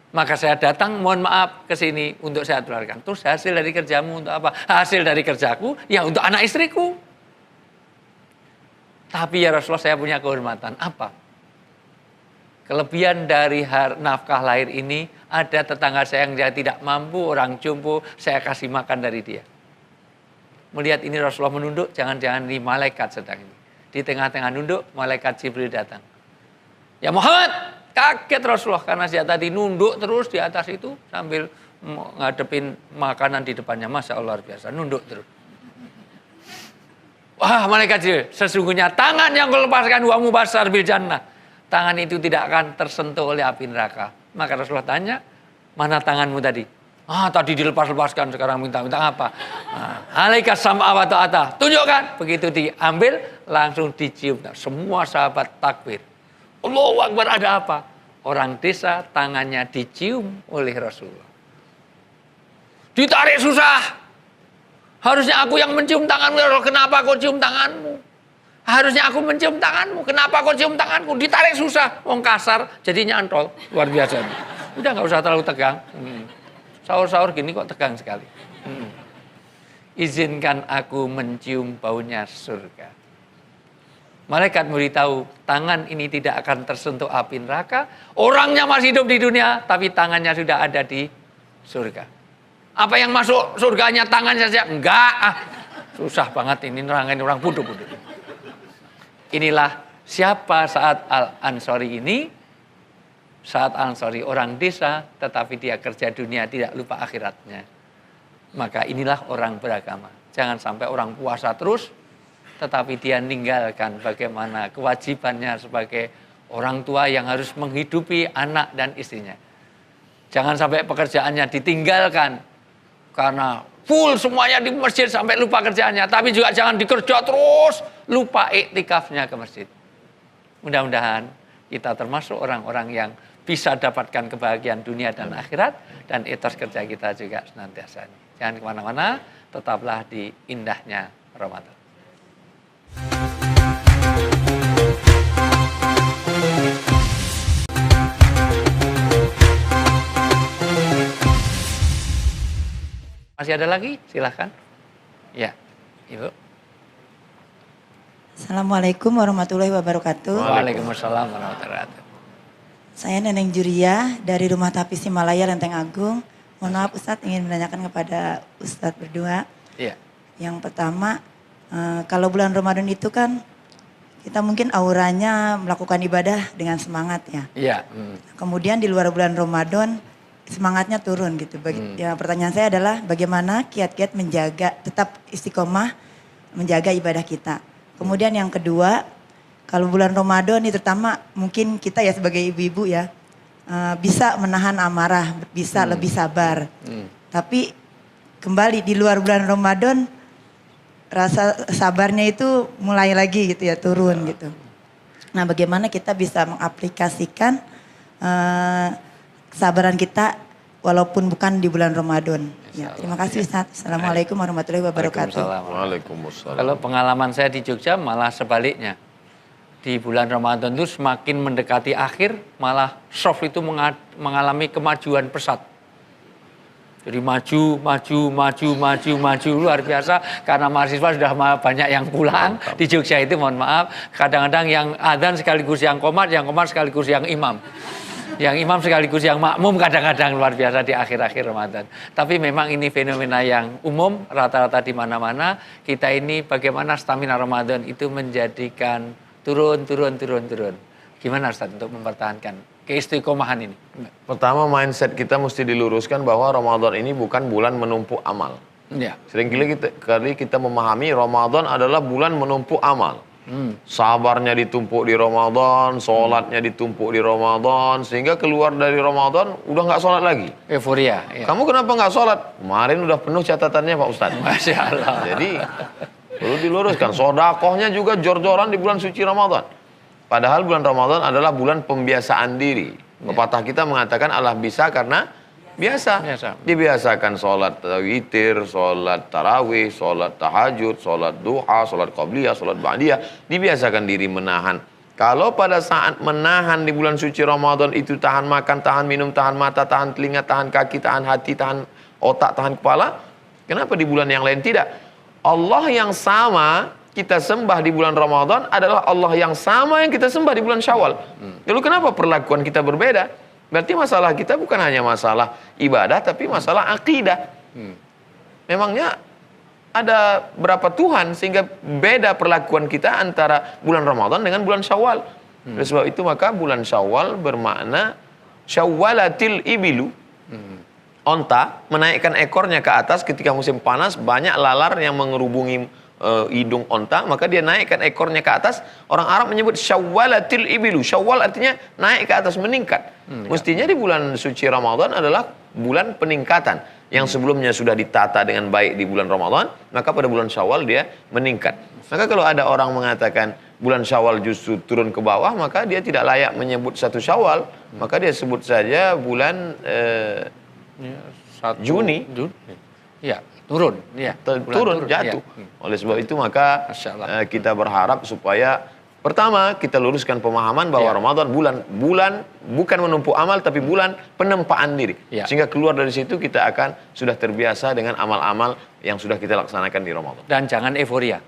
Maka saya datang, mohon maaf ke sini untuk saya tularkan. Terus hasil dari kerjamu untuk apa? Hasil dari kerjaku, ya untuk anak istriku. Tapi ya Rasulullah saya punya kehormatan. Apa? Kelebihan dari nafkah lahir ini, ada tetangga saya yang dia tidak mampu, orang jompo, saya kasih makan dari dia. Melihat ini Rasulullah menunduk, jangan-jangan ini malaikat sedang ini. Di tengah-tengah nunduk, malaikat Jibril datang. Ya Muhammad! Kaget Rasulullah karena dia tadi nunduk terus di atas itu sambil ngadepin makanan di depannya. Masya Allah luar biasa, nunduk terus. Wah malaikat Jibril, sesungguhnya tangan yang kau lepaskan wa mubashshar bil jannah. Tangan itu tidak akan tersentuh oleh api neraka. Maka Rasulullah tanya, mana tanganmu tadi? Tadi dilepas-lepaskan, sekarang minta apa? Alaika sam'a wa ta'ata. Tunjukkan. Begitu diambil, langsung dicium. Semua sahabat takbir. Allahu Akbar, ada apa? Orang desa tangannya dicium oleh Rasulullah. Ditarik susah. Harusnya aku yang mencium tanganmu. Kenapa kau cium tanganmu? Harusnya aku mencium tanganmu. Kenapa kau cium tanganku? Ditarik susah. Wong kasar jadi nyantol. Luar biasa. Udah gak usah terlalu tegang. Sahur-sahur gini kok tegang sekali. Izinkan aku mencium baunya surga. Malaikat memberitahu, tangan ini tidak akan tersentuh api neraka. Orangnya masih hidup di dunia, tapi tangannya sudah ada di surga. Apa yang masuk surganya tangannya saja? Enggak. Susah banget ini nerangin orang bodoh. Inilah siapa Sa'ad Al-Ansori ini. Sa'ad Al-Ansori orang desa, tetapi dia kerja dunia, tidak lupa akhiratnya. Maka inilah orang beragama. Jangan sampai orang puasa terus, tetapi dia meninggalkan bagaimana kewajibannya sebagai orang tua yang harus menghidupi anak dan istrinya. Jangan sampai pekerjaannya ditinggalkan karena full semuanya di masjid sampai lupa kerjaannya. Tapi juga jangan dikerja terus, lupa iktikafnya ke masjid. Mudah-mudahan kita termasuk orang-orang yang bisa dapatkan kebahagiaan dunia dan akhirat. Dan etos kerja kita juga senantiasa. Jangan kemana-mana, tetaplah di indahnya Ramadan. Masih ada lagi? Silahkan. Ya, Ibu. Assalamualaikum warahmatullahi wabarakatuh. Waalaikumsalam warahmatullahi wabarakatuh. Saya Neneng Juria dari Rumah Tapis Himalaya Lenteng Agung. Mohon maaf Ustadz, ingin menanyakan kepada Ustadz berdua. Iya. Yang pertama, kalau bulan Ramadan itu kan kita mungkin auranya melakukan ibadah dengan semangat ya. Iya. Kemudian di luar bulan Ramadan semangatnya turun gitu. Ya, pertanyaan saya adalah bagaimana kiat-kiat menjaga tetap istiqomah menjaga ibadah kita. Kemudian yang kedua, kalau bulan Ramadan ini terutama mungkin kita ya sebagai ibu-ibu ya bisa menahan amarah, bisa lebih sabar. Tapi kembali di luar bulan Ramadan rasa sabarnya itu mulai lagi gitu ya turun gitu. Nah, bagaimana kita bisa mengaplikasikan kesabaran kita walaupun bukan di bulan Ramadan. Ya, terima kasih Ustaz. Assalamualaikum warahmatullahi wabarakatuh. Waalaikumsalam. Kalau pengalaman saya di Jogja malah sebaliknya. Di bulan Ramadan itu semakin mendekati akhir, malah soft itu mengalami kemajuan pesat. Jadi maju luar biasa karena mahasiswa sudah banyak yang pulang. Di Jogja itu mohon maaf, kadang-kadang yang adzan sekaligus yang qomat sekaligus yang imam. Yang imam sekaligus yang makmum kadang-kadang luar biasa di akhir-akhir Ramadan. Tapi memang ini fenomena yang umum, rata-rata di mana-mana. Kita ini bagaimana stamina Ramadan itu menjadikan turun. Gimana Ustaz untuk mempertahankan keistiqomahan ini? Pertama, mindset kita mesti diluruskan bahwa Ramadan ini bukan bulan menumpuk amal. Ya. Seringkali kita memahami Ramadan adalah bulan menumpuk amal. Sabarnya ditumpuk di Ramadan, sholatnya ditumpuk di Ramadan, sehingga keluar dari Ramadan udah nggak sholat lagi. Euforia. Ya. Kamu kenapa nggak sholat? Kemarin udah penuh catatannya Pak Ustadz. Masya Allah. Jadi perlu diluruskan. Sodakohnya juga jor-joran di bulan suci Ramadan. Padahal bulan Ramadan adalah bulan pembiasaan diri. Pepatah kita mengatakan Allah bisa karena biasa. Dibiasakan sholat witir, sholat tarawih, sholat tahajud, sholat duha, sholat qabliyah, sholat ba'diyah. Dibiasakan diri menahan. Kalau pada saat menahan di bulan suci Ramadan itu tahan makan, tahan minum, tahan mata, tahan telinga, tahan kaki, tahan hati, tahan otak, tahan kepala. Kenapa di bulan yang lain tidak? Allah yang sama kita sembah di bulan Ramadan adalah Allah yang sama yang kita sembah di bulan Syawal. Lalu kenapa perlakuan kita berbeda? Berarti masalah kita bukan hanya masalah ibadah, tapi masalah akidah. Memangnya ada berapa Tuhan sehingga beda perlakuan kita antara bulan Ramadan dengan bulan Syawal. Oleh sebab itu maka bulan Syawal bermakna syawwalatil ibilu. Onta menaikkan ekornya ke atas ketika musim panas, banyak lalar yang mengerubungi hidung onta, maka dia naikkan ekornya ke atas. Orang Arab menyebut syawwalatil ibilu. Syawal artinya naik ke atas, meningkat. Mestinya di bulan suci Ramadan adalah bulan peningkatan. Yang sebelumnya sudah ditata dengan baik di bulan Ramadan, maka pada bulan Syawal dia meningkat. Maka kalau ada orang mengatakan bulan Syawal justru turun ke bawah, maka dia tidak layak menyebut satu Syawal, maka dia sebut saja bulan Juni. Ya, turun. Ya, turun, jatuh. Ya. Oleh sebab itu maka kita berharap supaya pertama kita luruskan pemahaman bahwa Ramadan bulan bukan menumpuk amal tapi bulan penempaan diri. Sehingga keluar dari situ kita akan sudah terbiasa dengan amal-amal yang sudah kita laksanakan di Ramadan. Dan jangan euforia.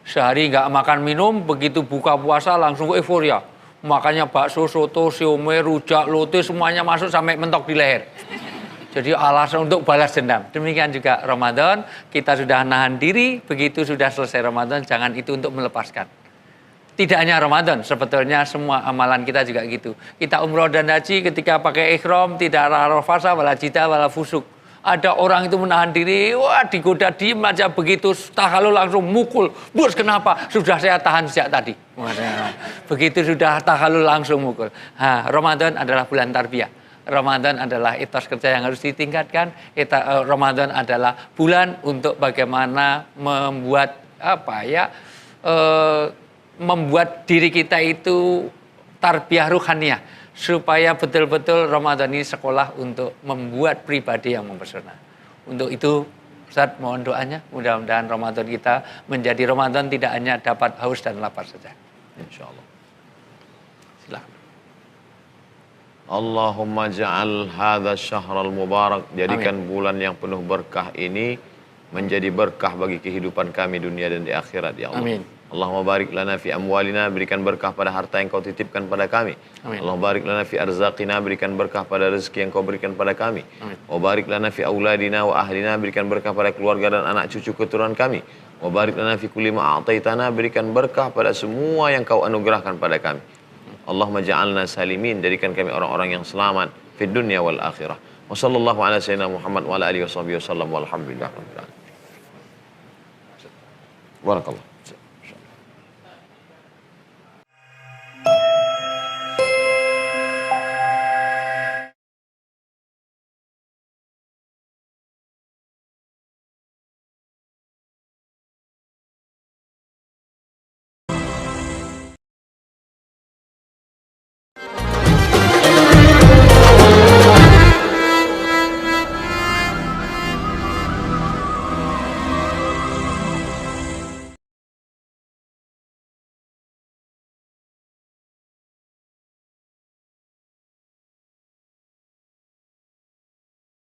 Sehari nggak makan minum, begitu buka puasa langsung euforia. Makanya bakso, soto, siomay, rujak, lote semuanya masuk sampai mentok di leher. Jadi alasan untuk balas dendam. Demikian juga Ramadan, kita sudah nahan diri, begitu sudah selesai Ramadan, jangan itu untuk melepaskan. Tidak hanya Ramadan, sebetulnya semua amalan kita juga gitu. Kita umroh dan haji ketika pakai ihram, tidak ada rafasa, wala jida, wala fusuk. Ada orang itu menahan diri, wah digoda diem aja begitu, tahalul langsung mukul. Bos kenapa? Sudah saya tahan sejak tadi. Begitu sudah tahalul langsung mukul. Ramadan adalah bulan tarbiyah. Ramadan adalah etos kerja yang harus ditingkatkan. Ramadan adalah bulan untuk bagaimana membuat membuat diri kita itu tarbiyah ruhaniyah supaya betul-betul Ramadan ini sekolah untuk membuat pribadi yang mempesona. Untuk itu Ustaz mohon doanya, mudah-mudahan Ramadan kita menjadi Ramadan tidak hanya dapat haus dan lapar saja. Insyaallah. Silakan. Allahumma ja'al hadha syahral mubarak, jadikan bulan yang penuh berkah ini menjadi berkah bagi kehidupan kami dunia dan di akhirat ya Allah. Amin. Allahumma barik lana fi amwalina, berikan berkah pada harta yang kau titipkan pada kami. Amin. Allahumma barik lana fi arzaqina, berikan berkah pada rezeki yang kau berikan pada kami. Amin. Wa barik lana fi auladina wa ahlina, berikan berkah pada keluarga dan anak cucu keturunan kami. Wa barik lana fi kulli ma a'taitana, berikan berkah pada semua yang kau anugerahkan pada kami. Allahumma ja'alna salimin, jadikan kami orang-orang yang selamat fid dunya wal akhirah. Wa sallallahu ala sayyidina Muhammad wa ala alihi washabbihi wasallam walhamdulillah rabbil alamin. Barakallah.